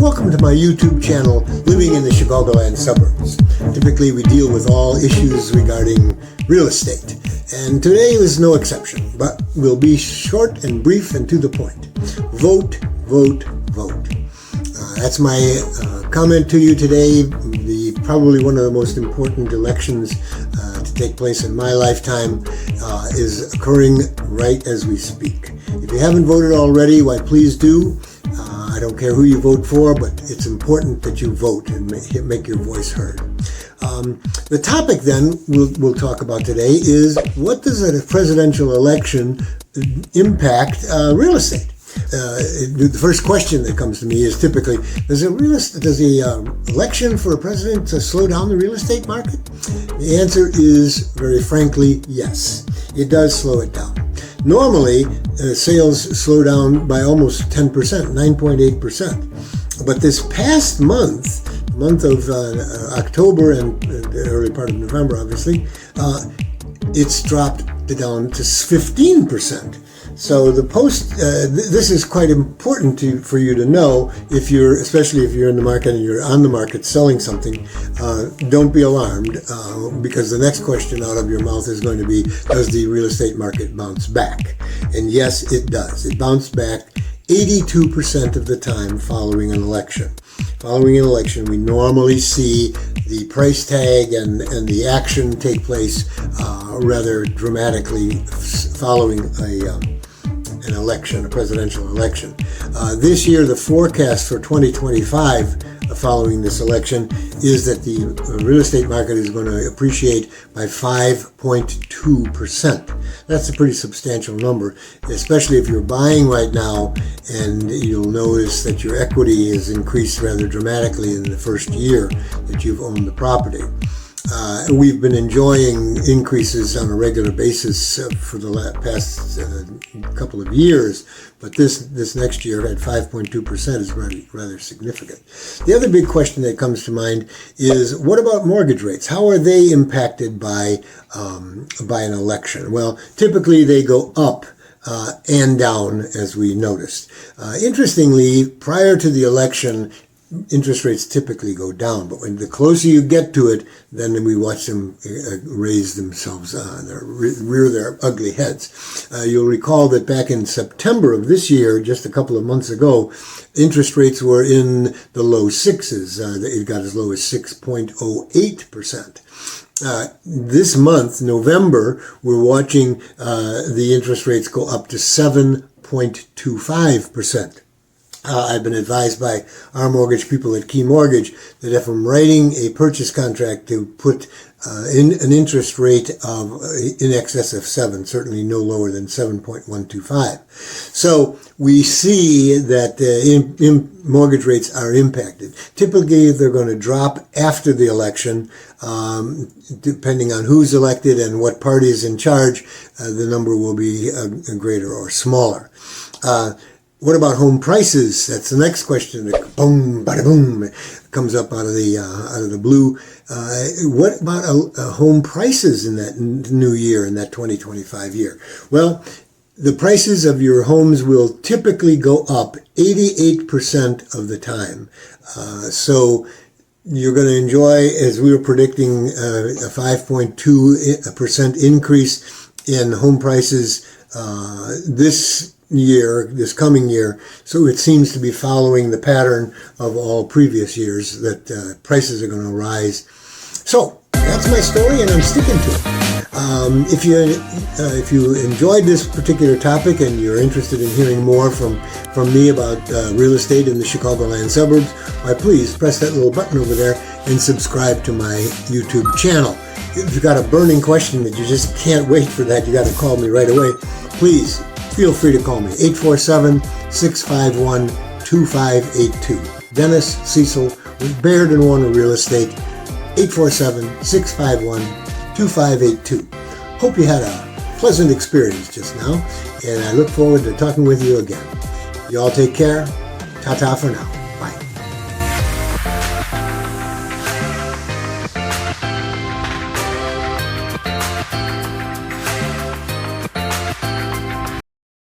welcome to my YouTube channel, Living in the Chicagoland Suburbs. Typically we deal with all issues regarding real estate, and today is no exception, but we'll be short and brief and to the point. Vote, vote, vote. That's my comment to you today. Probably one of the most important elections to take place in my lifetime is occurring right as we speak. If you haven't voted already, why please do. I don't care who you vote for, but it's important that you vote and make your voice heard. The topic then we'll talk about today is, what does a presidential election impact real estate? The first question that comes to me is typically, does the election for a president slow down the real estate market? The answer is, very frankly, yes. It does slow it down. Normally, sales slow down by almost 10%, 9.8%. But this past month of October and the early part of November, obviously, it's dropped down to 15%. So this is quite important for you to know, especially if you're in the market and you're on the market selling something. Don't be alarmed, because the next question out of your mouth is going to be, does the real estate market bounce back? And yes, it does. It bounced back 82% of the time following an election. Following an election, we normally see the price tag and the action take place rather dramatically following an election, a presidential election. This year, the forecast for 2025 following this election is that the real estate market is going to appreciate by 5.2%. That's a pretty substantial number, especially if you're buying right now, and you'll notice that your equity has increased rather dramatically in the first year that you've owned the property. We've been enjoying increases on a regular basis for the past couple of years, but this next year at 5.2% is rather significant. The other big question that comes to mind is, what about mortgage rates? How are they impacted by an election? Well, typically they go up and down, as we noticed. Interestingly, prior to the election, interest rates typically go down, but when the closer you get to it, then we watch them raise themselves, rear their ugly heads. You'll recall that back in September of this year, just a couple of months ago, interest rates were in the low sixes. It got as low as 6.08%. This month, November, we're watching the interest rates go up to 7.25%. I've been advised by our mortgage people at Key Mortgage that if I'm writing a purchase contract to put in an interest rate of in excess of 7, certainly no lower than 7.125. So we see that mortgage rates are impacted. Typically, they're going to drop after the election, depending on who's elected and what party is in charge. The number will be greater or smaller. What about home prices? That's the next question. Boom, bada boom, comes up out of the blue. What about home prices in that new year, in that 2025 year? Well, the prices of your homes will typically go up 88% of the time. So you're going to enjoy, as we were predicting, a 5.2% increase in home prices this coming year. So it seems to be following the pattern of all previous years that prices are going to rise. So that's my story, and I'm sticking to it. If you enjoyed this particular topic and you're interested in hearing more from me about real estate in the Chicagoland suburbs, why please press that little button over there and subscribe to my YouTube channel. If you've got a burning question that you just can't wait for that, you got to call me right away, please feel free to call me, 847-651-2582. Dennis Cecil with Baird & Warner Real Estate, 847-651-2582. Hope you had a pleasant experience just now, and I look forward to talking with you again. You all take care. Ta-ta for now.